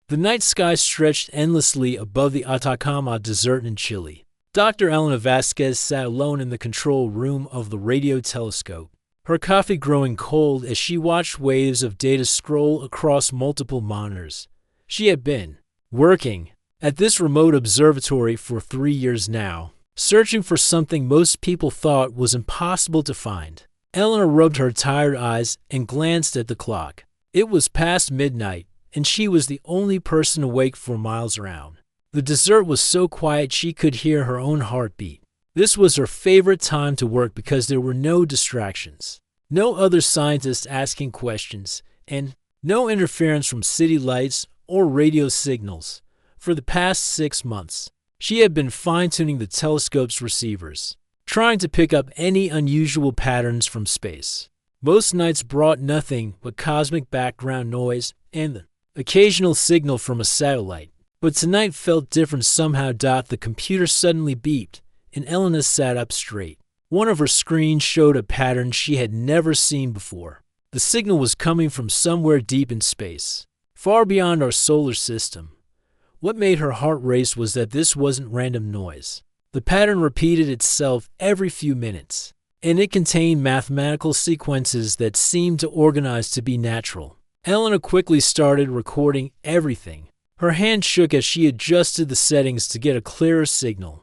The night sky stretched endlessly above the Atacama Desert in Chile. Dr. Elena Vasquez sat alone in the control room of the radio telescope, her coffee growing cold as she watched waves of data scroll across multiple monitors. She had been working at this remote observatory for 3 years now, searching for something most people thought was impossible to find. Elena rubbed her tired eyes and glanced at the clock. It was past midnight, and she was the only person awake for miles around. The desert was so quiet she could hear her own heartbeat. This was her favorite time to work because there were no distractions, no other scientists asking questions, and no interference from city lights or radio signals. For the past 6 months, she had been fine-tuning the telescope's receivers, trying to pick up any unusual patterns from space. Most nights brought nothing but cosmic background noise and the occasional signal from a satellite. But tonight felt different somehow. The computer suddenly beeped, and Elena sat up straight. One of her screens showed a pattern she had never seen before. The signal was coming from somewhere deep in space, far beyond our solar system. What made her heart race was that this wasn't random noise. The pattern repeated itself every few minutes, and it contained mathematical sequences that seemed to organize to be natural. Elena quickly started recording everything. Her hand shook as she adjusted the settings to get a clearer signal.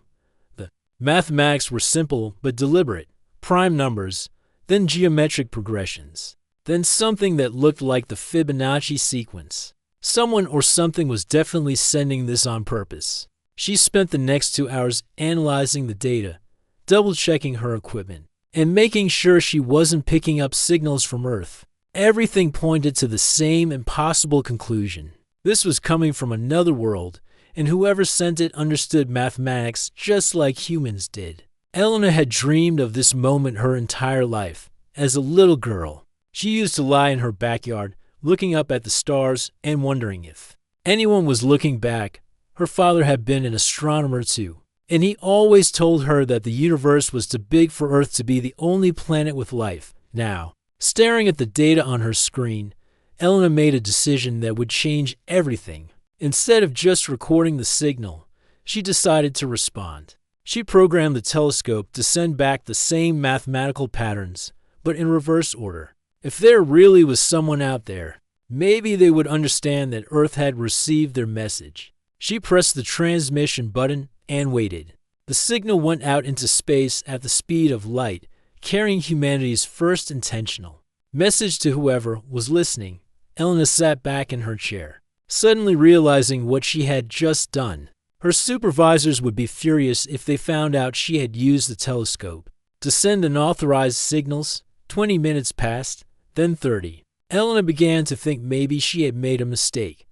The mathematics were simple but deliberate. Prime numbers, then geometric progressions, then something that looked like the Fibonacci sequence. Someone or something was definitely sending this on purpose. She spent the next 2 hours analyzing the data, double-checking her equipment, and making sure she wasn't picking up signals from Earth. Everything pointed to the same impossible conclusion. This was coming from another world, and whoever sent it understood mathematics just like humans did. Elena had dreamed of this moment her entire life. As a little girl, she used to lie in her backyard, looking up at the stars and wondering if anyone was looking back. Her father had been an astronomer too, and he always told her that the universe was too big for Earth to be the only planet with life. Now, staring at the data on her screen, Elena made a decision that would change everything. Instead of just recording the signal, she decided to respond. She programmed the telescope to send back the same mathematical patterns, but in reverse order. If there really was someone out there, maybe they would understand that Earth had received their message. She pressed the transmission button and waited. The signal went out into space at the speed of light, carrying humanity's first intentional message to whoever was listening. Elena sat back in her chair, suddenly realizing what she had just done. Her supervisors would be furious if they found out she had used the telescope to send unauthorized signals. 20 minutes passed, then 30. Elena began to think maybe she had made a mistake.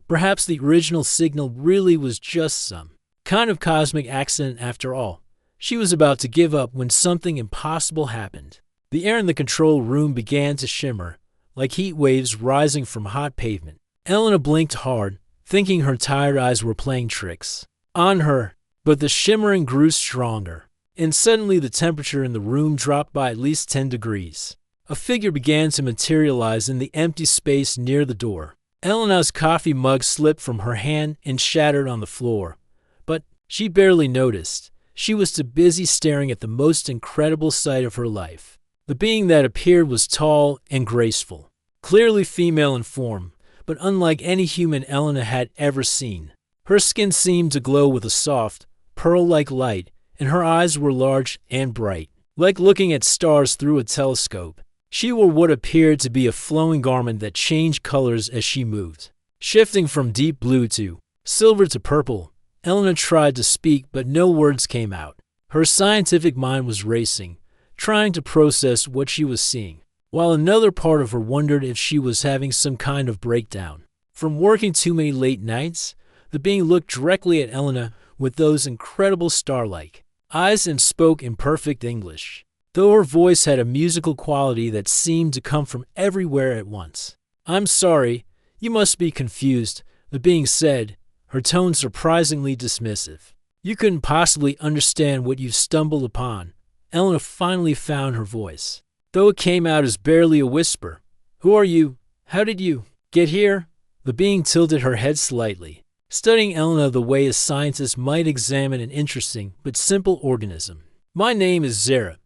Perhaps the original signal really was just some kind of cosmic accident after all. She was about to give up when something impossible happened. The air in the control room began to shimmer, like heat waves rising from hot pavement. Elena blinked hard, thinking her tired eyes were playing tricks on her, but the shimmering grew stronger, and suddenly the temperature in the room dropped by at least 10 degrees. A figure began to materialize in the empty space near the door. Elena's coffee mug slipped from her hand and shattered on the floor, but she barely noticed. She was too busy staring at the most incredible sight of her life. The being that appeared was tall and graceful, clearly female in form, but unlike any human Elena had ever seen. Her skin seemed to glow with a soft, pearl-like light, and her eyes were large and bright, like looking at stars through a telescope. She wore what appeared to be a flowing garment that changed colors as she moved, shifting from deep blue to silver to purple. Elena tried to speak, but no words came out. Her scientific mind was racing, trying to process what she was seeing, while another part of her wondered if she was having some kind of breakdown. From working too many late nights, the being looked directly at Elena with those incredible star-like eyes and spoke in perfect English, though her voice had a musical quality that seemed to come from everywhere at once. "I'm sorry, you must be confused," the being said, her tone surprisingly dismissive. "You couldn't possibly understand what you've stumbled upon." Elena finally found her voice, though it came out as barely a whisper. "Who are you? How did you get here?" The being tilted her head slightly, studying Elena the way a scientist might examine an interesting but simple organism. My name is Zara.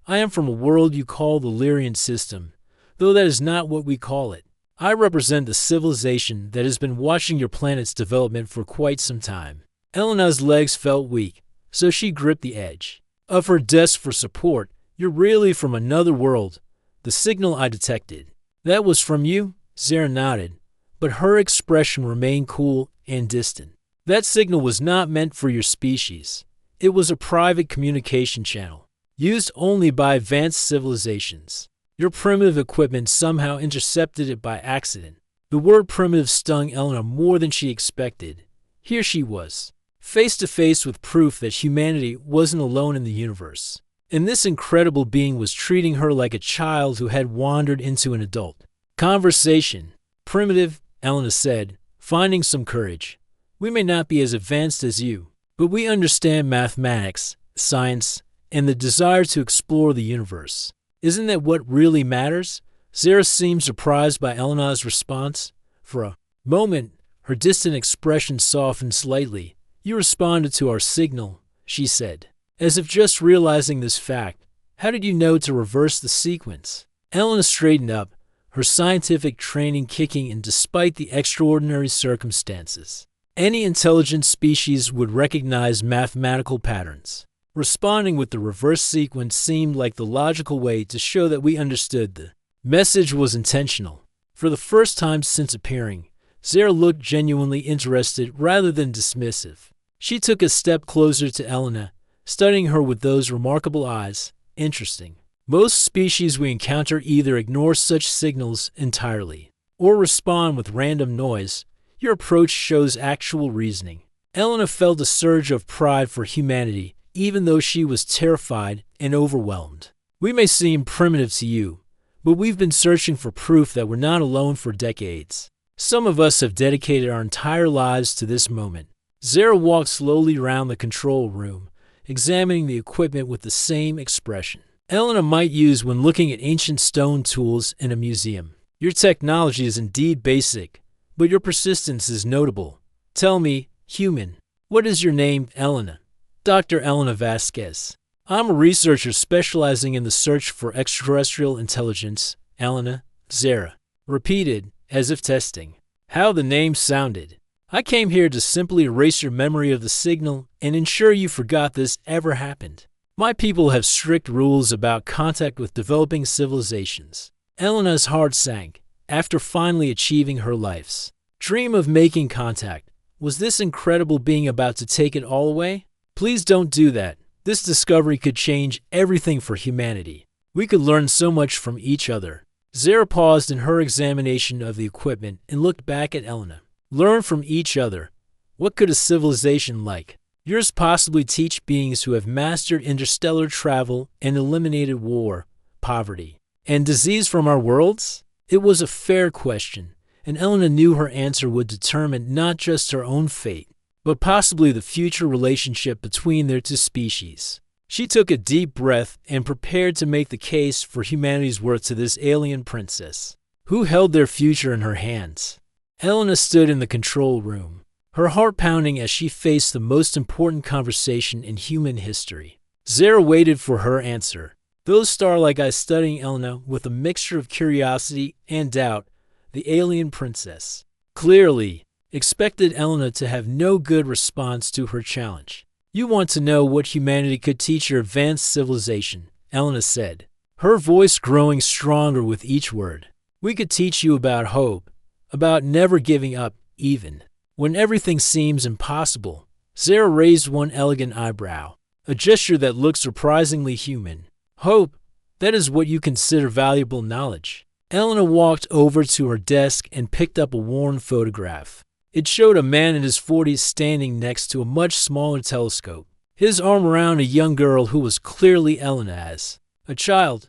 I am from a world you call the Lyrian system, though that is not what we call it. I represent the civilization that has been watching your planet's development for quite some time. Elena's legs felt weak, so she gripped the edge of her desk for support. You're really from another world. The signal I detected. That was from you? Zara nodded, but her expression remained cool and distant. That signal was not meant for your species. It was a private communication channel, used only by advanced civilizations. Your primitive equipment somehow intercepted it by accident. The word primitive stung Elena more than she expected. Here she was, face to face with proof that humanity wasn't alone in the universe. And this incredible being was treating her like a child who had wandered into an adult conversation. Primitive, Elena said, finding some courage. We may not be as advanced as you, but we understand mathematics, science, and the desire to explore the universe. Isn't that what really matters? Zara seemed surprised by Elena's response. For a moment, her distant expression softened slightly. You responded to our signal, she said, as if just realizing this fact. How did you know to reverse the sequence? Elena straightened up, her scientific training kicking in despite the extraordinary circumstances. Any intelligent species would recognize mathematical patterns. Responding with the reverse sequence seemed like the logical way to show that we understood the message was intentional. For the first time since appearing, Zara looked genuinely interested rather than dismissive. She took a step closer to Elena, studying her with those remarkable eyes. Interesting. Most species we encounter either ignore such signals entirely or respond with random noise. Your approach shows actual reasoning. Elena felt a surge of pride for humanity, even though she was terrified and overwhelmed. We may seem primitive to you, but we've been searching for proof that we're not alone for decades. Some of us have dedicated our entire lives to this moment. Zara walked slowly around the control room, examining the equipment with the same expression Elena might use when looking at ancient stone tools in a museum. Your technology is indeed basic, but your persistence is notable. Tell me, human, what is your name, Elena? Dr. Elena Vasquez. I'm a researcher specializing in the search for extraterrestrial intelligence. Elena, Zara repeated, as if testing how the name sounded. I came here to simply erase your memory of the signal and ensure you forgot this ever happened. My people have strict rules about contact with developing civilizations. Elena's heart sank after finally achieving her life's dream of making contact. Was this incredible being about to take it all away? Please don't do that. This discovery could change everything for humanity. We could learn so much from each other. Zara paused in her examination of the equipment and looked back at Elena. Learn from each other. What could a civilization like yours possibly teach beings who have mastered interstellar travel and eliminated war, poverty, and disease from our worlds? It was a fair question, and Elena knew her answer would determine not just her own fate, but possibly the future relationship between their two species. She took a deep breath and prepared to make the case for humanity's worth to this alien princess, who held their future in her hands. Elena stood in the control room, her heart pounding as she faced the most important conversation in human history. Zara waited for her answer, those star-like eyes studying Elena with a mixture of curiosity and doubt. The alien princess clearly expected Elena to have no good response to her challenge. You want to know what humanity could teach your advanced civilization, Elena said, her voice growing stronger with each word. We could teach you about hope, about never giving up, even when everything seems impossible. Zara raised one elegant eyebrow, a gesture that looked surprisingly human. Hope, that is what you consider valuable knowledge. Elena walked over to her desk and picked up a worn photograph. It showed a man in his 40s standing next to a much smaller telescope, his arm around a young girl who was clearly Elena as a child.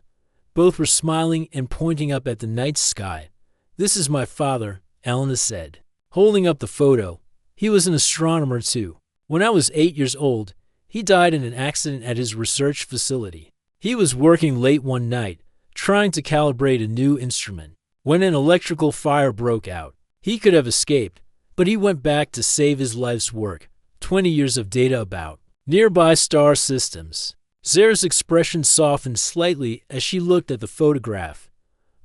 Both were smiling and pointing up at the night sky. This is my father, Elena said, holding up the photo. He was an astronomer too. When I was 8 years old, he died in an accident at his research facility. He was working late one night, trying to calibrate a new instrument, when an electrical fire broke out. He could have escaped, but he went back to save his life's work, 20 years of data about nearby star systems. Zara's expression softened slightly as she looked at the photograph.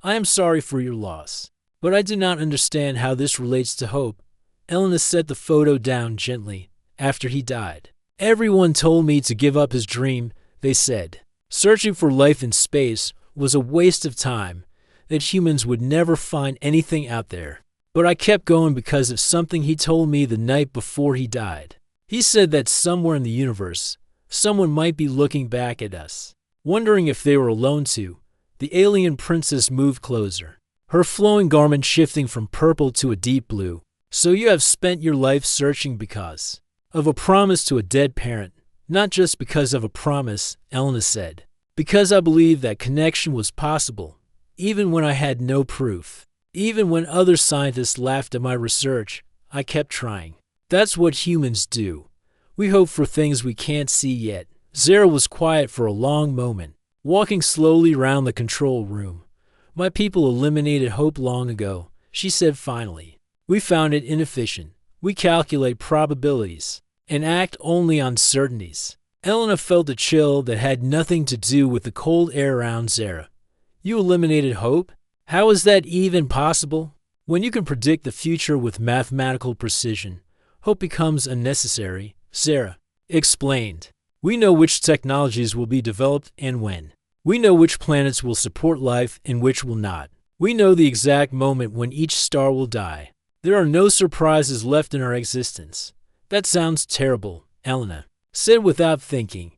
I am sorry for your loss, but I do not understand how this relates to hope. Elena set the photo down gently. After he died, everyone told me to give up his dream, they said. Searching for life in space was a waste of time, that humans would never find anything out there. But I kept going because of something he told me the night before he died. He said that somewhere in the universe, someone might be looking back at us, wondering if they were alone too. The alien princess moved closer, her flowing garment shifting from purple to a deep blue. So you have spent your life searching because of a promise to a dead parent. Not just because of a promise, Elena said. Because I believed that connection was possible, even when I had no proof. Even when other scientists laughed at my research, I kept trying. That's what humans do. We hope for things we can't see yet. Zara was quiet for a long moment, walking slowly around the control room. My people eliminated hope long ago, she said finally. We found it inefficient. We calculate probabilities and act only on certainties. Elena felt a chill that had nothing to do with the cold air around Zara. You eliminated hope? How is that even possible? When you can predict the future with mathematical precision, hope becomes unnecessary, Zara explained. We know which technologies will be developed and when. We know which planets will support life and which will not. We know the exact moment when each star will die. There are no surprises left in our existence. That sounds terrible, Elena said without thinking,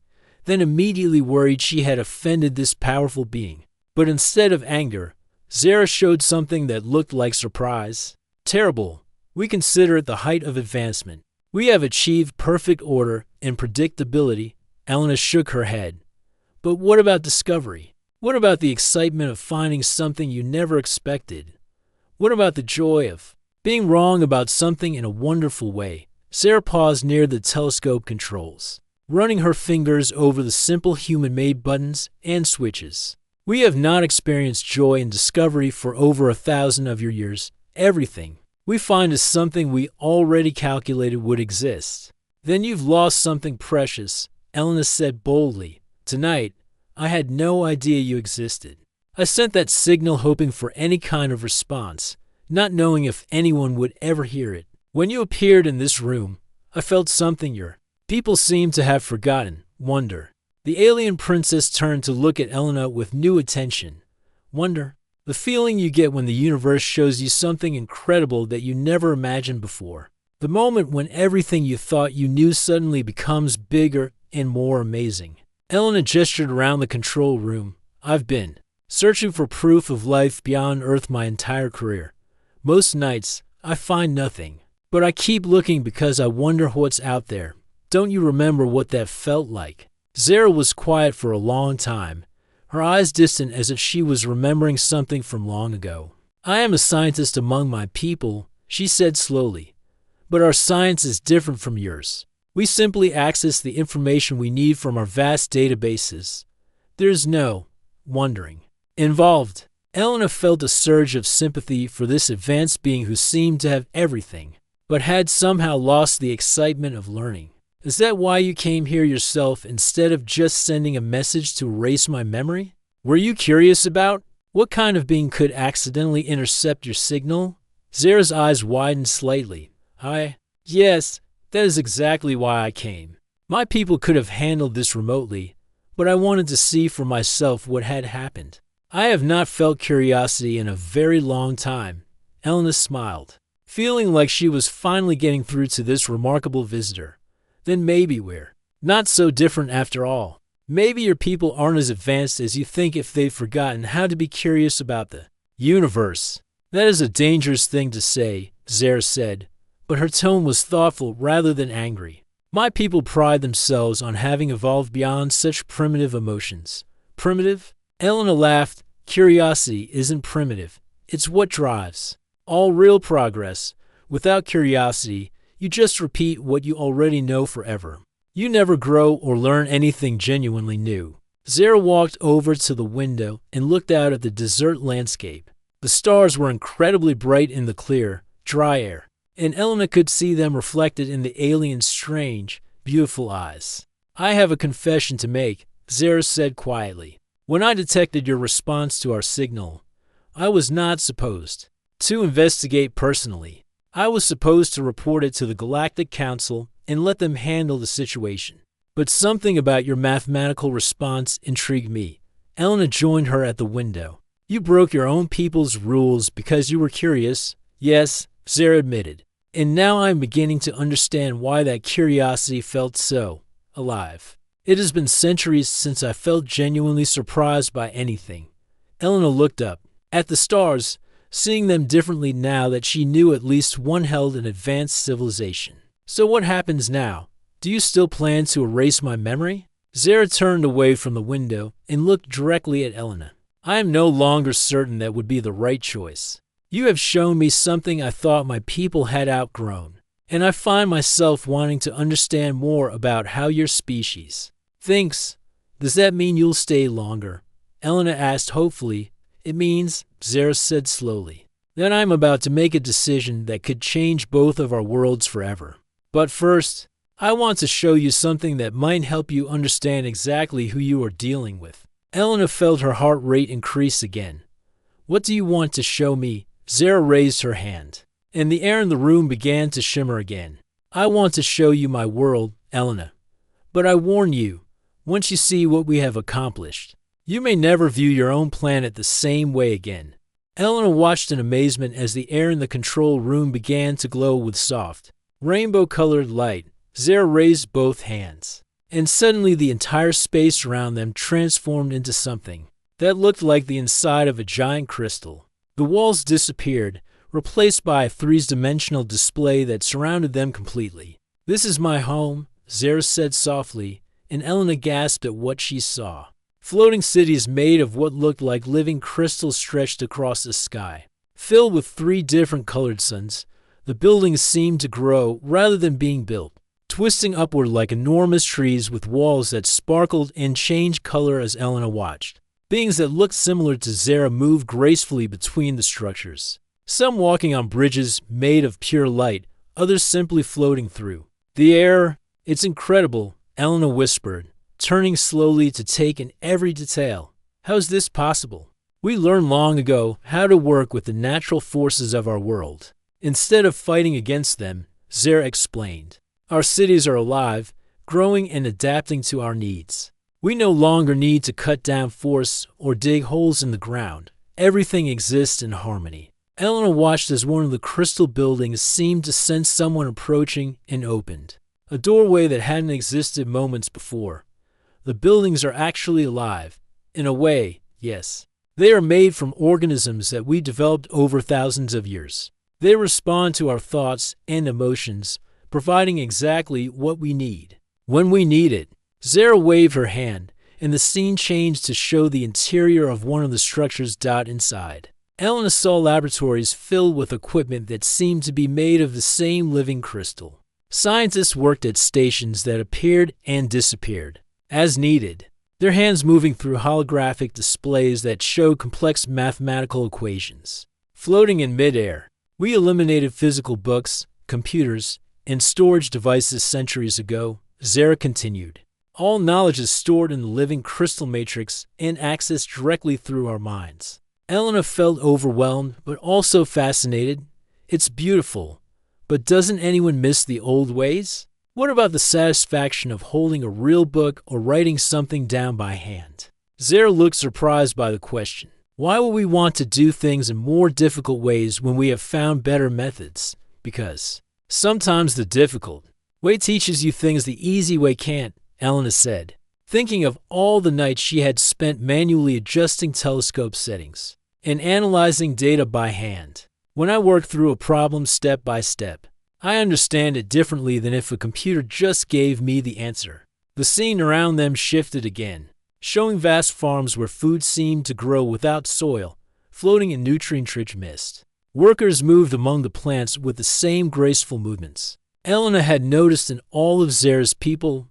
then immediately worried she had offended this powerful being. But instead of anger, Zara showed something that looked like surprise. Terrible. We consider it the height of advancement. We have achieved perfect order and predictability. Elena shook her head. But what about discovery? What about the excitement of finding something you never expected? What about the joy of being wrong about something in a wonderful way? Zara paused near the telescope controls, running her fingers over the simple human-made buttons and switches. We have not experienced joy and discovery for over 1,000 of your years. Everything we find is something we already calculated would exist. Then you've lost something precious, Elena said boldly. Tonight, I had no idea you existed. I sent that signal hoping for any kind of response, not knowing if anyone would ever hear it. When you appeared in this room, I felt something your people seem to have forgotten, wonder. The alien princess turned to look at Elena with new attention. Wonder, the feeling you get when the universe shows you something incredible that you never imagined before. The moment when everything you thought you knew suddenly becomes bigger and more amazing. Elena gestured around the control room. I've been searching for proof of life beyond Earth my entire career. Most nights, I find nothing. But I keep looking because I wonder what's out there. Don't you remember what that felt like? Zara was quiet for a long time, her eyes distant as if she was remembering something from long ago. I am a scientist among my people, she said slowly. But our science is different from yours. We simply access the information we need from our vast databases. There's no wondering involved. Elena felt a surge of sympathy for this advanced being who seemed to have everything, but had somehow lost the excitement of learning. Is that why you came here yourself instead of just sending a message to erase my memory? Were you curious about what kind of being could accidentally intercept your signal? Zara's eyes widened slightly. Yes, that is exactly why I came. My people could have handled this remotely, but I wanted to see for myself what had happened. I have not felt curiosity in a very long time. Elena smiled, feeling like she was finally getting through to this remarkable visitor. Then maybe we're not so different after all. Maybe your people aren't as advanced as you think if they've forgotten how to be curious about the universe. That is a dangerous thing to say, Zara said, but her tone was thoughtful rather than angry. My people pride themselves on having evolved beyond such primitive emotions. Primitive? Elena laughed. Curiosity isn't primitive. It's what drives all real progress. Without curiosity, you just repeat what you already know forever. You never grow or learn anything genuinely new. Zara walked over to the window and looked out at the desert landscape. The stars were incredibly bright in the clear, dry air, and Elena could see them reflected in the alien's strange, beautiful eyes. "I have a confession to make," Zara said quietly. "When I detected your response to our signal, I was not supposed to investigate personally. I was supposed to report it to the Galactic Council and let them handle the situation. But something about your mathematical response intrigued me." Elena joined her at the window. "You broke your own people's rules because you were curious." "Yes," Zara admitted. "And now I'm beginning to understand why that curiosity felt so alive. It has been centuries since I felt genuinely surprised by anything." Elena looked up at the stars, seeing them differently now that she knew at least one held an advanced civilization. "So what happens now? Do you still plan to erase my memory?" Zara turned away from the window and looked directly at Elena. "I am no longer certain that would be the right choice. You have shown me something I thought my people had outgrown, and I find myself wanting to understand more about how your species thinks." "Does that mean you'll stay longer?" Elena asked hopefully. "It means," Zara said slowly, "that I'm about to make a decision that could change both of our worlds forever. But first, I want to show you something that might help you understand exactly who you are dealing with." Elena felt her heart rate increase again. "What do you want to show me?" Zara raised her hand, and the air in the room began to shimmer again. "I want to show you my world, Elena. But I warn you, once you see what we have accomplished, you may never view your own planet the same way again." Elena watched in amazement as the air in the control room began to glow with soft, rainbow-colored light. Zara raised both hands, and suddenly the entire space around them transformed into something that looked like the inside of a giant crystal. The walls disappeared, replaced by a three-dimensional display that surrounded them completely. "This is my home," Zara said softly, and Elena gasped at what she saw. Floating cities made of what looked like living crystals stretched across the sky. Filled with 3 different colored suns, the buildings seemed to grow rather than being built, twisting upward like enormous trees with walls that sparkled and changed color as Elena watched. Beings that looked similar to Zara moved gracefully between the structures, some walking on bridges made of pure light, others simply floating through the air. "It's incredible," Elena whispered, turning slowly to take in every detail. "How is this possible? We learned long ago how to work with the natural forces of our world, instead of fighting against them," Zara explained. "Our cities are alive, growing and adapting to our needs. We no longer need to cut down forests or dig holes in the ground. Everything exists in harmony." Elena watched as one of the crystal buildings seemed to sense someone approaching and opened a doorway that hadn't existed moments before. "The buildings are actually alive. In a way, yes. They are made from organisms that we developed over thousands of years. They respond to our thoughts and emotions, providing exactly what we need when we need it." Zara waved her hand, and the scene changed to show the interior of one of the structures inside. Elena saw laboratories filled with equipment that seemed to be made of the same living crystal. Scientists worked at stations that appeared and disappeared as needed, their hands moving through holographic displays that showed complex mathematical equations. Floating in midair, we eliminated physical books, computers, and storage devices centuries ago, Zara continued. All knowledge is stored in the living crystal matrix and accessed directly through our minds. Elena felt overwhelmed, but also fascinated. "It's beautiful, but doesn't anyone miss the old ways? What about the satisfaction of holding a real book or writing something down by hand?" Zara looked surprised by the question. "Why would we want to do things in more difficult ways when we have found better methods?" "Because sometimes the difficult way teaches you things the easy way can't," Elena said, thinking of all the nights she had spent manually adjusting telescope settings and analyzing data by hand. "When I work through a problem step by step, I understand it differently than if a computer just gave me the answer." The scene around them shifted again, showing vast farms where food seemed to grow without soil, floating in nutrient-rich mist. Workers moved among the plants with the same graceful movements Elena had noticed in all of Zara's people.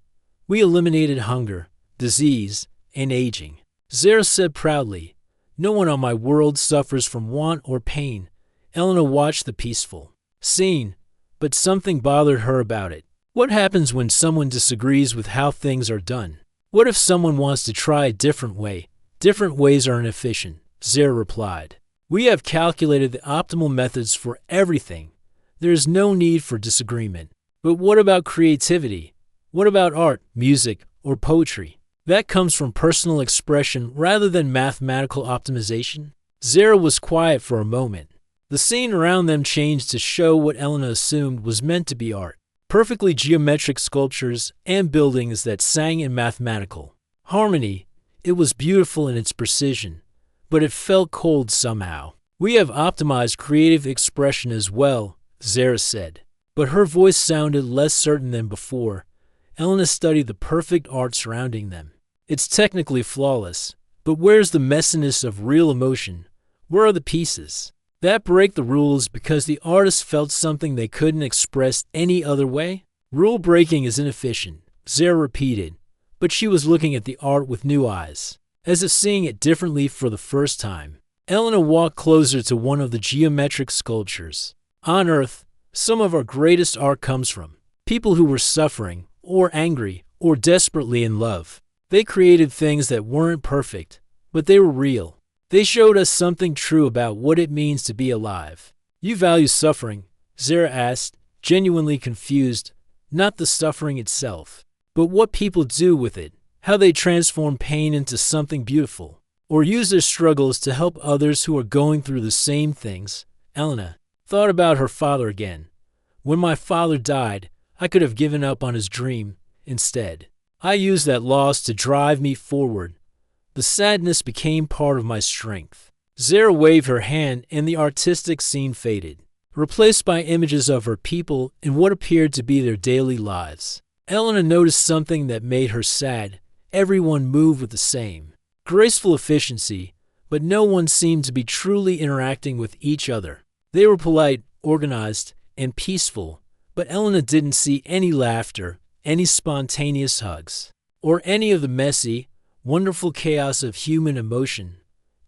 "We eliminated hunger, disease, and aging," Zara said proudly. "No one on my world suffers from want or pain." Elena watched the peaceful, seen, but something bothered her about it. What happens when someone disagrees with how things are done? What if someone wants to try a different way? Different ways are inefficient, Zara replied. We have calculated the optimal methods for everything. There is no need for disagreement. But what about creativity? What about art, music, or poetry? That comes from personal expression rather than mathematical optimization. Zara was quiet for a moment. The scene around them changed to show what Elena assumed was meant to be art. Perfectly geometric sculptures and buildings that sang in mathematical harmony. It was beautiful in its precision, but it felt cold somehow. We have optimized creative expression as well, Zara said. But her voice sounded less certain than before. Elena studied the perfect art surrounding them. It's technically flawless, but where's the messiness of real emotion? Where are the pieces that break the rules because the artist felt something they couldn't express any other way? Rule breaking is inefficient, Zara repeated, but she was looking at the art with new eyes, as if seeing it differently for the first time. Elena walked closer to one of the geometric sculptures. On Earth, some of our greatest art comes from people who were suffering, or angry, or desperately in love. They created things that weren't perfect, but they were real. They showed us something true about what it means to be alive. You value suffering, Zara asked, genuinely confused, not the suffering itself, but what people do with it, how they transform pain into something beautiful, or use their struggles to help others who are going through the same things. Elena thought about her father again. When my father died, I could have given up on his dream. Instead, I used that loss to drive me forward. The sadness became part of my strength. Zara waved her hand and the artistic scene faded, replaced by images of her people in what appeared to be their daily lives. Elena noticed something that made her sad. Everyone moved with the same graceful efficiency, but no one seemed to be truly interacting with each other. They were polite, organized, and peaceful, but Elena didn't see any laughter, any spontaneous hugs, or any of the messy, wonderful chaos of human emotion.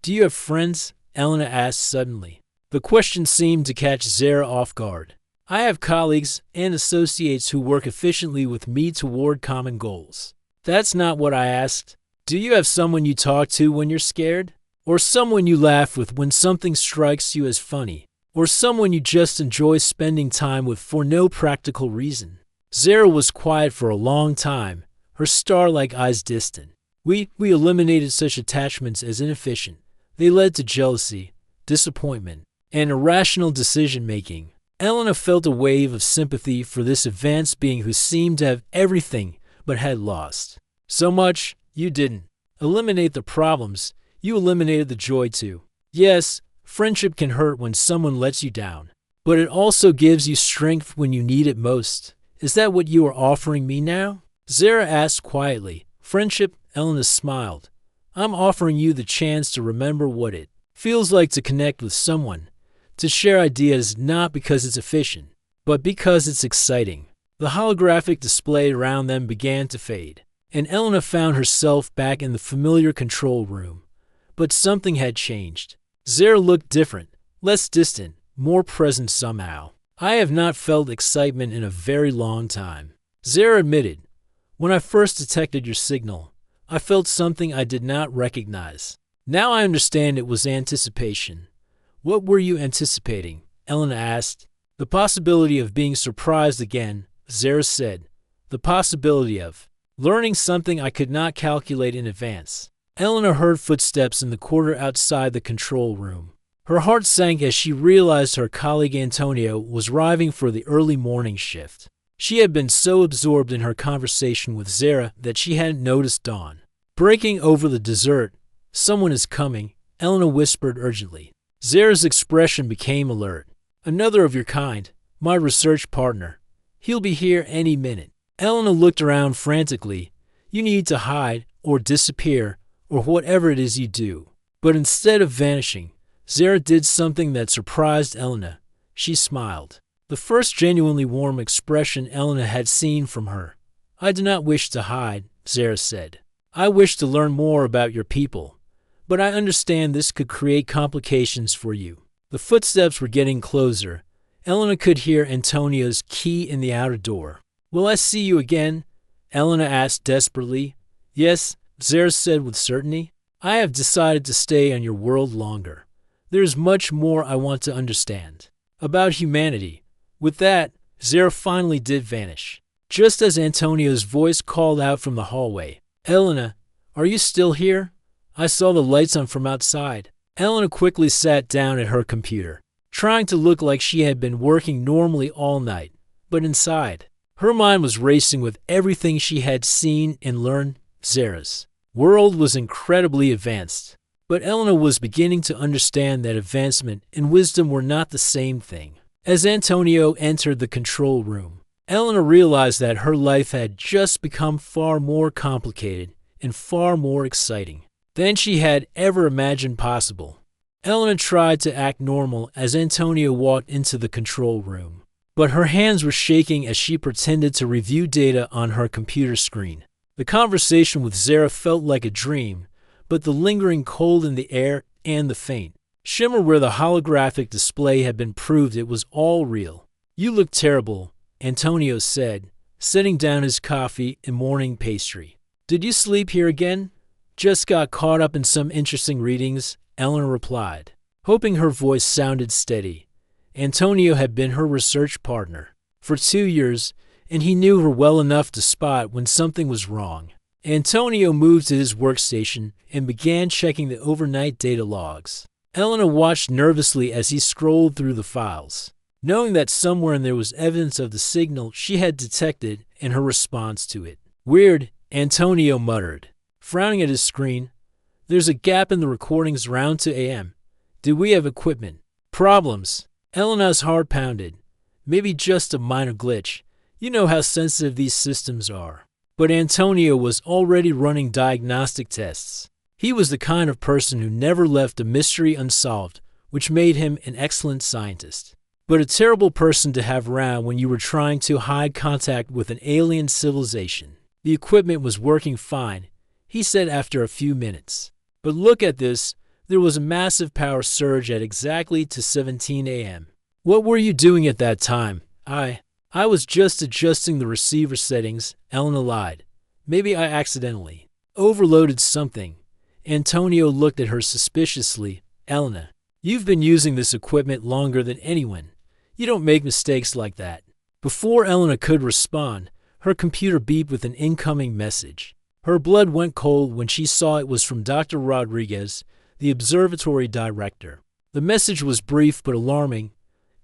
Do you have friends? Elena asked suddenly. The question seemed to catch Zara off guard. I have colleagues and associates who work efficiently with me toward common goals. That's not what I asked. Do you have someone you talk to when you're scared? Or someone you laugh with when something strikes you as funny? Or someone you just enjoy spending time with for no practical reason? Zara was quiet for a long time, her star-like eyes distant. We eliminated such attachments as inefficient. They led to jealousy, disappointment, and irrational decision-making. Elena felt a wave of sympathy for this advanced being who seemed to have everything but had lost so much. You didn't eliminate the problems, you eliminated the joy too. Yes, friendship can hurt when someone lets you down, but it also gives you strength when you need it most. Is that what you are offering me now? Zara asked quietly. Friendship? Elena smiled. I'm offering you the chance to remember what it feels like to connect with someone, to share ideas not because it's efficient, but because it's exciting. The holographic display around them began to fade, and Elena found herself back in the familiar control room. But something had changed. Zara looked different, less distant, more present somehow. I have not felt excitement in a very long time, Zara admitted. When I first detected your signal, I felt something I did not recognize. Now I understand it was anticipation. What were you anticipating? Elena asked. The possibility of being surprised again, Zara said. The possibility of learning something I could not calculate in advance. Elena heard footsteps in the corridor outside the control room. Her heart sank as she realized her colleague Antonio was arriving for the early morning shift. She had been so absorbed in her conversation with Zara that she hadn't noticed Dawn. Breaking over the dessert, someone is coming, Elena whispered urgently. Zara's expression became alert. Another of your kind, my research partner. He'll be here any minute. Elena looked around frantically. You need to hide or disappear or whatever it is you do. But instead of vanishing, Zara did something that surprised Elena. She smiled. The first genuinely warm expression Elena had seen from her. I do not wish to hide, Zara said. I wish to learn more about your people. But I understand this could create complications for you. The footsteps were getting closer, Elena could hear Antonio's key in the outer door. "Will I see you again?" Elena asked desperately. "Yes," Zara said with certainty. "I have decided to stay on your world longer. There is much more I want to understand about humanity." With that, Zara finally did vanish. Just as Antonio's voice called out from the hallway, "Elena, are you still here? I saw the lights on from outside." Elena quickly sat down at her computer, trying to look like she had been working normally all night, but inside, her mind was racing with everything she had seen and learned. Zara's world was incredibly advanced, but Elena was beginning to understand that advancement and wisdom were not the same thing. As Antonio entered the control room, Elena realized that her life had just become far more complicated and far more exciting than she had ever imagined possible. Elena tried to act normal as Antonio walked into the control room, but her hands were shaking as she pretended to review data on her computer screen. The conversation with Zara felt like a dream, but the lingering cold in the air and the faint shimmer where the holographic display had been proved it was all real. "You look terrible," Antonio said, setting down his coffee and morning pastry. "Did you sleep here again?" "Just got caught up in some interesting readings," Elena replied, hoping her voice sounded steady. Antonio had been her research partner for 2 years, and he knew her well enough to spot when something was wrong. Antonio moved to his workstation and began checking the overnight data logs. Elena watched nervously as he scrolled through the files, knowing that somewhere in there was evidence of the signal she had detected and her response to it. "Weird," Antonio muttered, frowning at his screen. "There's a gap in the recordings around to AM. Did we have equipment problems?" Elena's heart pounded. Maybe just a minor glitch. You know how sensitive these systems are. But Antonio was already running diagnostic tests. He was the kind of person who never left a mystery unsolved, which made him an excellent scientist. But a terrible person to have around when you were trying to hide contact with an alien civilization. The equipment was working fine, he said after a few minutes. But look at this, there was a massive power surge at exactly to 17 a.m. "What were you doing at that time?" I was just adjusting the receiver settings," Elena lied. "Maybe I accidentally overloaded something." Antonio looked at her suspiciously. "Elena, you've been using this equipment longer than anyone. You don't make mistakes like that." Before Elena could respond, her computer beeped with an incoming message. Her blood went cold when she saw it was from Dr. Rodriguez, the observatory director. The message was brief but alarming.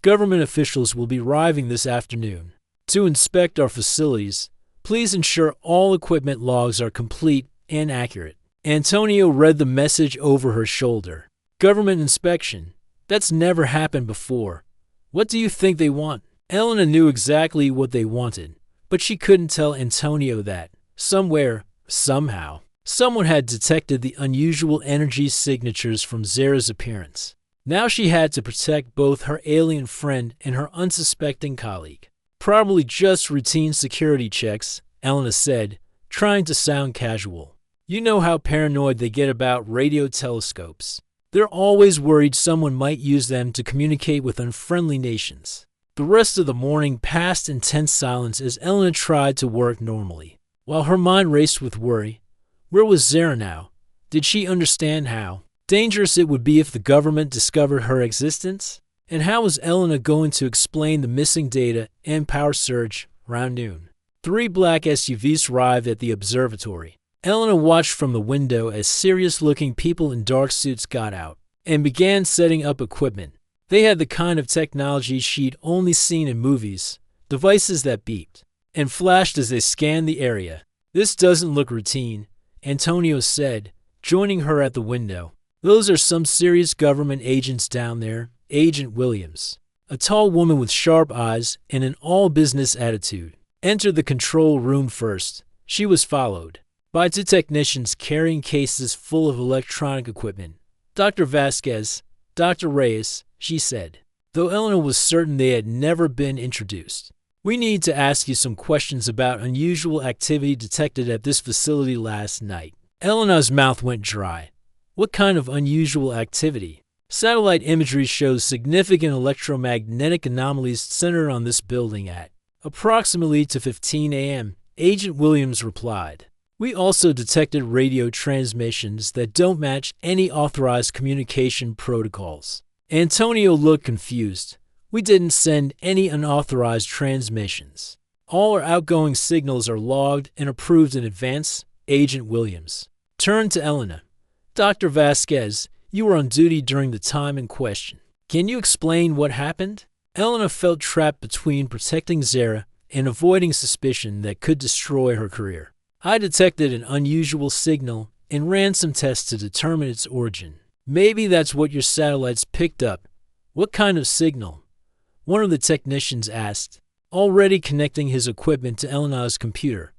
"Government officials will be arriving this afternoon to inspect our facilities. Please ensure all equipment logs are complete and accurate." Antonio read the message over her shoulder. "Government inspection? That's never happened before. What do you think they want?" Elena knew exactly what they wanted, but she couldn't tell Antonio that. Somewhere, somehow, someone had detected the unusual energy signatures from Zara's appearance. Now she had to protect both her alien friend and her unsuspecting colleague. "Probably just routine security checks," Elena said, trying to sound casual. "You know how paranoid they get about radio telescopes. They're always worried someone might use them to communicate with unfriendly nations." The rest of the morning passed in tense silence as Elena tried to work normally, while her mind raced with worry. Where was Zara now? Did she understand how dangerous it would be if the government discovered her existence? And how was Elena going to explain the missing data and power surge around noon? 3 black SUVs arrived at the observatory. Elena watched from the window as serious-looking people in dark suits got out and began setting up equipment. They had the kind of technology she'd only seen in movies, devices that beeped and flashed as they scanned the area. "This doesn't look routine," Antonio said, joining her at the window. "Those are some serious government agents down there." Agent Williams, a tall woman with sharp eyes and an all-business attitude, entered the control room first. She was followed by 2 technicians carrying cases full of electronic equipment. "Dr. Vasquez, Dr. Reyes," she said, though Elena was certain they had never been introduced. "We need to ask you some questions about unusual activity detected at this facility last night." Elena's mouth went dry. What kind of unusual activity? Satellite imagery shows significant electromagnetic anomalies centered on this building at approximately 2:15 a.m., Agent Williams replied. We also detected radio transmissions that don't match any authorized communication protocols. Antonio looked confused. We didn't send any unauthorized transmissions. All our outgoing signals are logged and approved in advance, Agent Williams turned to Elena. Dr. Vasquez, you were on duty during the time in question. Can you explain what happened? Elena felt trapped between protecting Zara and avoiding suspicion that could destroy her career. I detected an unusual signal and ran some tests to determine its origin. Maybe that's what your satellites picked up. What kind of signal? One of the technicians asked, already connecting his equipment to Elena's computer.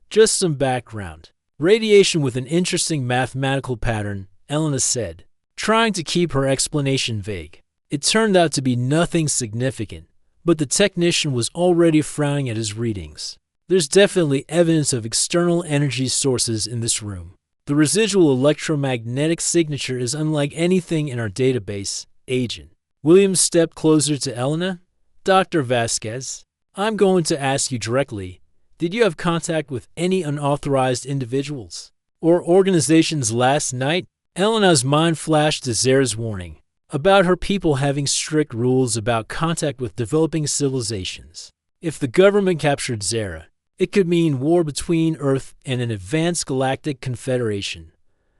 Just some background. Radiation with an interesting mathematical pattern, Elena said, trying to keep her explanation vague. It turned out to be nothing significant, but the technician was already frowning at his readings. There's definitely evidence of external energy sources in this room. The residual electromagnetic signature is unlike anything in our database, Agent. Williams stepped closer to Elena. Dr. Vasquez, I'm going to ask you directly, did you have contact with any unauthorized individuals or organizations last night? Elena's mind flashed to Zara's warning about her people having strict rules about contact with developing civilizations. If the government captured Zara, it could mean war between Earth and an advanced galactic confederation.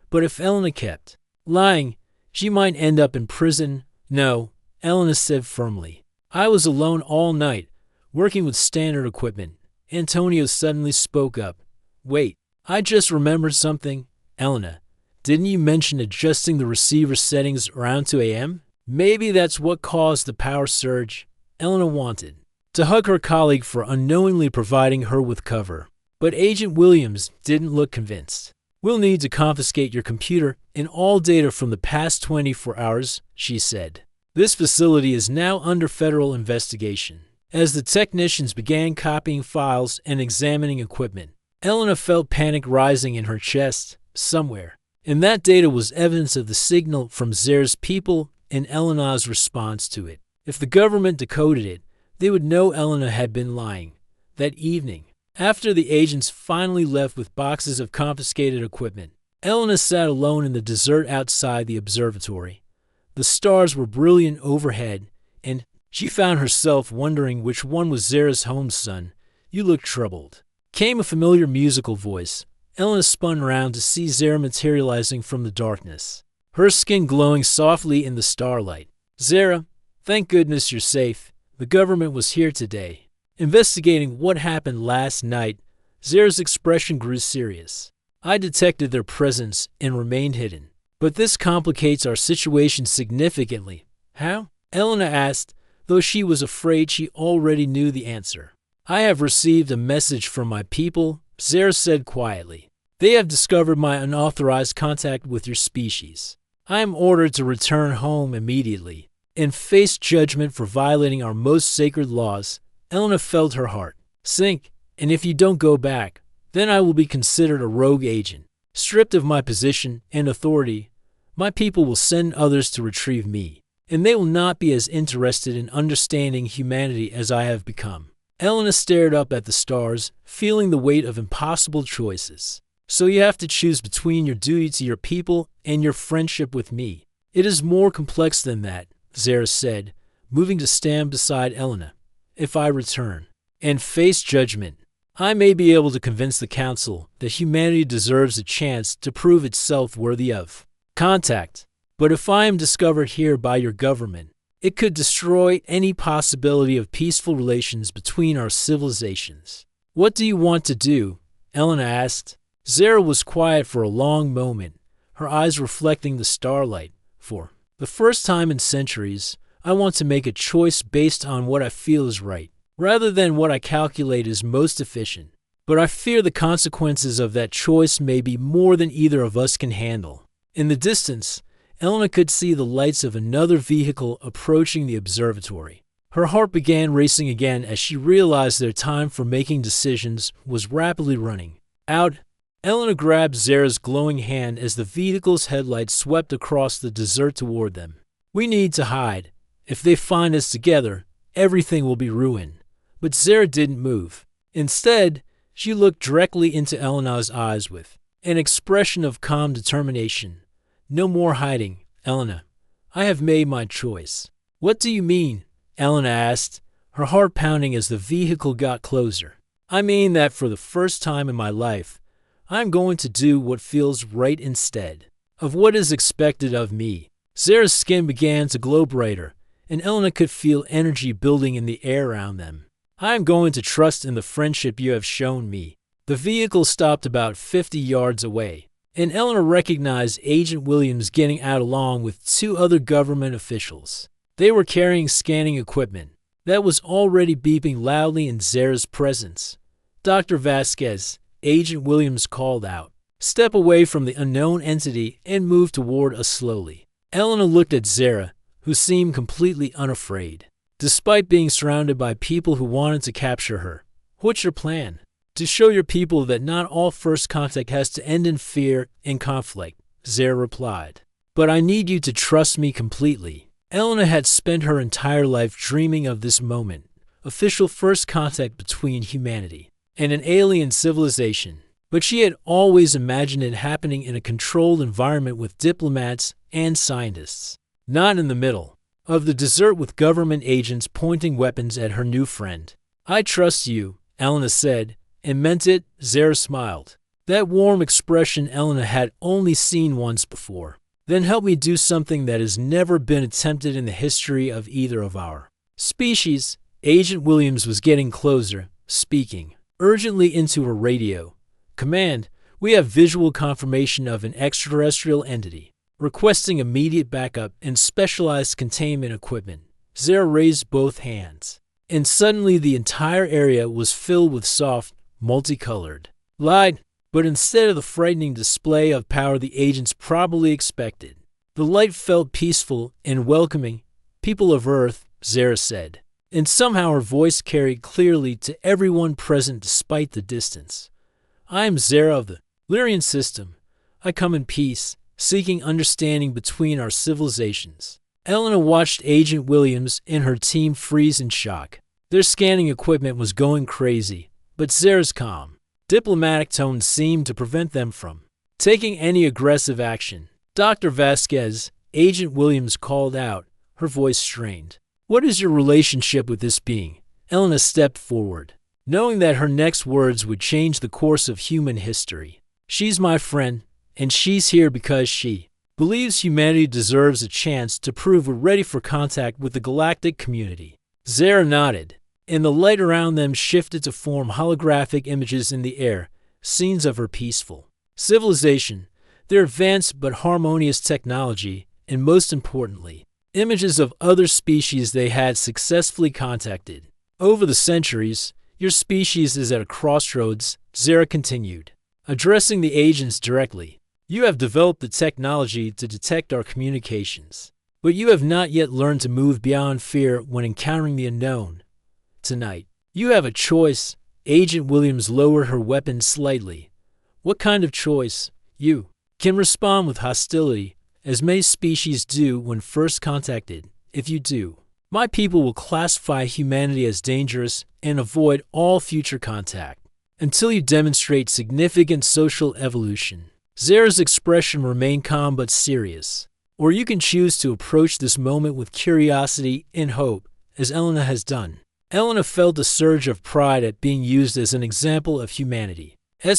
But if Elena kept lying, she might end up in prison. No, Elena said firmly. I was alone all night, working with standard equipment. Antonio suddenly spoke up. Wait, I just remembered something. Elena, didn't you mention adjusting the receiver settings around 2 a.m.? Maybe that's what caused the power surge. Elena wanted to hug her colleague for unknowingly providing her with cover. But Agent Williams didn't look convinced. We'll need to confiscate your computer and all data from the past 24 hours, she said. This facility is now under federal investigation. As the technicians began copying files and examining equipment, Elena felt panic rising in her chest somewhere. And that data was evidence of the signal from Zara's people and Elena's response to it. If the government decoded it, they would know Elena had been lying. That evening, after the agents finally left with boxes of confiscated equipment, Elena sat alone in the desert outside the observatory. The stars were brilliant overhead, and she found herself wondering which one was Zara's home, son. You look troubled. Came a familiar musical voice. Elena spun around to see Zara materializing from the darkness, her skin glowing softly in the starlight. Zara, thank goodness you're safe. The government was here today, investigating what happened last night. Zara's expression grew serious. I detected their presence and remained hidden. But this complicates our situation significantly. How? Elena asked, though she was afraid she already knew the answer. I have received a message from my people, Zara said quietly. They have discovered my unauthorized contact with your species. I am ordered to return home immediately and face judgment for violating our most sacred laws. Elena felt her heart sink, and if you don't go back, then I will be considered a rogue agent. Stripped of my position and authority, my people will send others to retrieve me, and they will not be as interested in understanding humanity as I have become. Elena stared up at the stars, feeling the weight of impossible choices. So you have to choose between your duty to your people and your friendship with me. It is more complex than that, Zara said, moving to stand beside Elena. If I return and face judgment, I may be able to convince the Council that humanity deserves a chance to prove itself worthy of contact. But if I am discovered here by your government, it could destroy any possibility of peaceful relations between our civilizations. What do you want to do? Elena asked. Zara was quiet for a long moment, her eyes reflecting the starlight. For the first time in centuries, I want to make a choice based on what I feel is right, rather than what I calculate is most efficient. But I fear the consequences of that choice may be more than either of us can handle. In the distance, Elena could see the lights of another vehicle approaching the observatory. Her heart began racing again as she realized their time for making decisions was rapidly running out. Elena grabbed Zara's glowing hand as the vehicle's headlights swept across the desert toward them. We need to hide. If they find us together, everything will be ruined. But Zara didn't move. Instead, she looked directly into Elena's eyes with an expression of calm determination. No more hiding, Elena. I have made my choice. What do you mean? Elena asked, her heart pounding as the vehicle got closer. I mean that for the first time in my life, I'm going to do what feels right instead of what is expected of me. Zara's skin began to glow brighter, and Elena could feel energy building in the air around them. I am going to trust in the friendship you have shown me. The vehicle stopped about 50 yards away, and Elena recognized Agent Williams getting out along with two other government officials. They were carrying scanning equipment that was already beeping loudly in Zara's presence. Dr. Vasquez, Agent Williams called out. Step away from the unknown entity and move toward us slowly. Elena looked at Zara, who seemed completely unafraid. Despite being surrounded by people who wanted to capture her, what's your plan? To show your people that not all first contact has to end in fear and conflict, Zara replied. But I need you to trust me completely. Elena had spent her entire life dreaming of this moment, official first contact between humanity and an alien civilization. But she had always imagined it happening in a controlled environment with diplomats and scientists, not in the middle of the desert with government agents pointing weapons at her new friend. I trust you, Elena said, and meant it. Zara smiled. That warm expression Elena had only seen once before. Then help me do something that has never been attempted in the history of either of our species. Agent Williams was getting closer, speaking urgently into her radio. Command, we have visual confirmation of an extraterrestrial entity, requesting immediate backup and specialized containment equipment. Zara raised both hands, and suddenly the entire area was filled with soft, multicolored light. But instead of the frightening display of power the agents probably expected, the light felt peaceful and welcoming. People of Earth, Zara said, and somehow her voice carried clearly to everyone present despite the distance. I am Zara of the Lyrian system. I come in peace, seeking understanding between our civilizations. Elena watched Agent Williams and her team freeze in shock. Their scanning equipment was going crazy, but Zara's calm, diplomatic tone seemed to prevent them from taking any aggressive action. Dr. Vasquez, Agent Williams called out, her voice strained. What is your relationship with this being? Elena stepped forward, knowing that her next words would change the course of human history. She's my friend, and she's here because she believes humanity deserves a chance to prove we're ready for contact with the galactic community. Zara nodded, and the light around them shifted to form holographic images in the air, scenes of her peaceful civilization, their advanced but harmonious technology, and most importantly, images of other species they had successfully contacted. Over the centuries, your species is at a crossroads, Zara continued, addressing the agents directly. You have developed the technology to detect our communications, but you have not yet learned to move beyond fear when encountering the unknown. Tonight, you have a choice. Agent Williams lowered her weapon slightly. What kind of choice? You can respond with hostility, as many species do when first contacted. If you do, my people will classify humanity as dangerous and avoid all future contact until you demonstrate significant social evolution. Zara's expression remained calm but serious. Or you can choose to approach this moment with curiosity and hope, as Elena has done. Elena felt a surge of pride at being used as an example of humanity's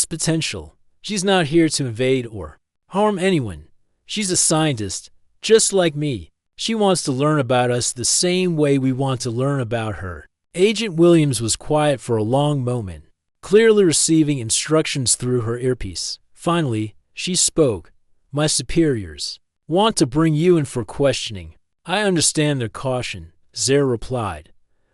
potential. She's not here to invade or harm anyone. She's a scientist, just like me. She wants to learn about us the same way we want to learn about her. Agent Williams was quiet for a long moment, clearly receiving instructions through her earpiece. Finally, she spoke. My superiors want to bring you in for questioning. I understand their caution, Zara replied,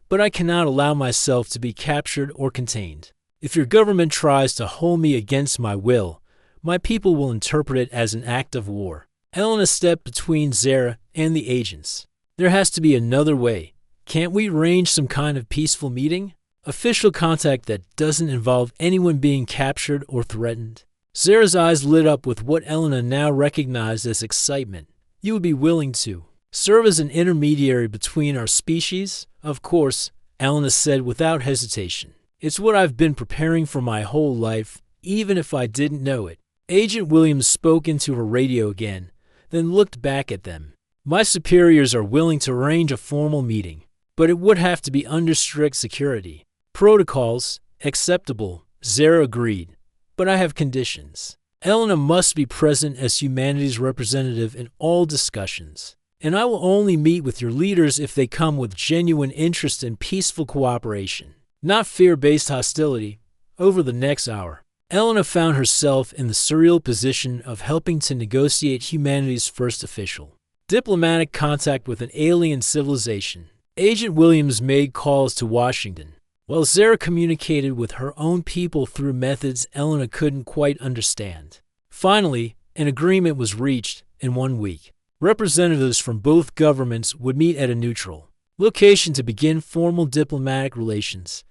but I cannot allow myself to be captured or contained. If your government tries to hold me against my will, my people will interpret it as an act of war. Elena stepped between Zara and the agents. There has to be another way. Can't we arrange some kind of peaceful meeting? Official contact that doesn't involve anyone being captured or threatened? Zara's eyes lit up with what Elena now recognized as excitement. You would be willing to Serve as an intermediary between our species? Of course, Elena said without hesitation. It's what I've been preparing for my whole life, even if I didn't know it. Agent Williams spoke into her radio again, then looked back at them. My superiors are willing to arrange a formal meeting, but it would have to be under strict security. Protocols, acceptable, Zara agreed, but I have conditions. Elena must be present as humanity's representative in all discussions, and I will only meet with your leaders if they come with genuine interest in peaceful cooperation, not fear-based hostility. Over the next hour, Elena found herself in the surreal position of helping to negotiate humanity's first official diplomatic contact with an alien civilization. Agent Williams made calls to Washington, while Zara communicated with her own people through methods Elena couldn't quite understand. Finally, an agreement was reached in 1 week. Representatives from both governments would meet at a neutral location to begin formal diplomatic relations.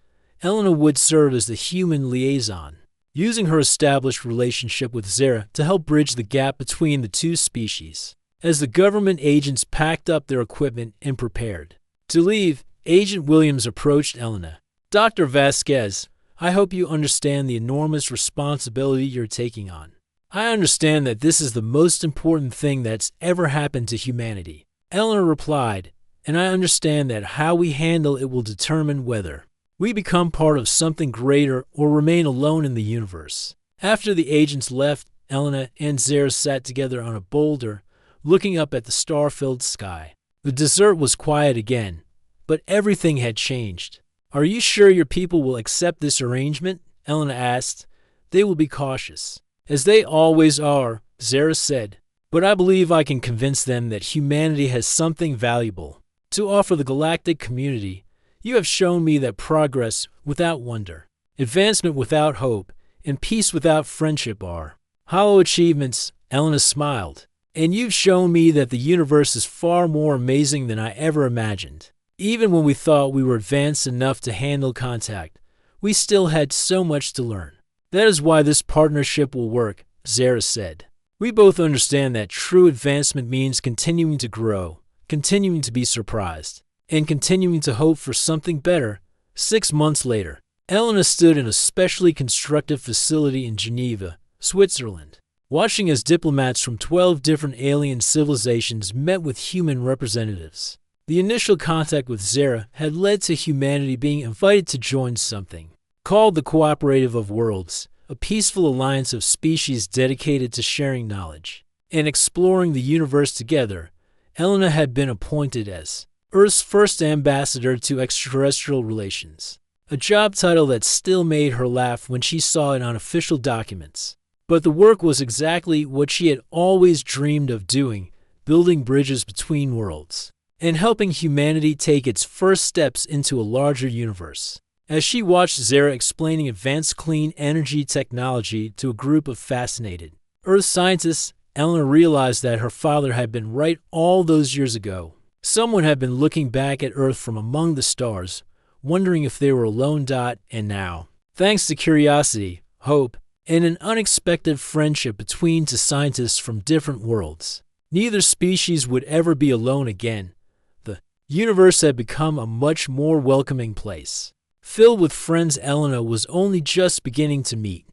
Elena would serve as the human liaison, using her established relationship with Zara to help bridge the gap between the two species. As the government agents packed up their equipment and prepared to leave, Agent Williams approached Elena. Dr. Vasquez, I hope you understand the enormous responsibility you're taking on. I understand that this is the most important thing that's ever happened to humanity. Elena replied, and I understand that how we handle it will determine whether we become part of something greater or remain alone in the universe. After the agents left, Elena and Zara sat together on a boulder, looking up at the star-filled sky. The desert was quiet again, but everything had changed. Are you sure your people will accept this arrangement? Elena asked. They will be cautious, as they always are, Zara said. But I believe I can convince them that humanity has something valuable to offer the galactic community. You have shown me that progress without wonder, advancement without hope, and peace without friendship are hollow achievements. Elena smiled. And you've shown me that the universe is far more amazing than I ever imagined. Even when we thought we were advanced enough to handle contact, we still had so much to learn. That is why this partnership will work, Zara said. We both understand that true advancement means continuing to grow, continuing to be surprised, and continuing to hope for something better. 6 months later, Elena stood in a specially constructed facility in Geneva, Switzerland, watching as diplomats from 12 different alien civilizations met with human representatives. The initial contact with Zara had led to humanity being invited to join something called the Cooperative of Worlds, a peaceful alliance of species dedicated to sharing knowledge and exploring the universe together. Elena had been appointed as Earth's first ambassador to extraterrestrial relations, a job title that still made her laugh when she saw it on official documents. But the work was exactly what she had always dreamed of doing, building bridges between worlds and helping humanity take its first steps into a larger universe. As she watched Zara explaining advanced clean energy technology to a group of fascinated Earth scientists, Elena realized that her father had been right all those years ago. Someone had been looking back at Earth from among the stars, wondering if they were a lone dot, and now, thanks to curiosity, hope, and an unexpected friendship between two scientists from different worlds, neither species would ever be alone again. The universe had become a much more welcoming place, filled with friends Elena was only just beginning to meet.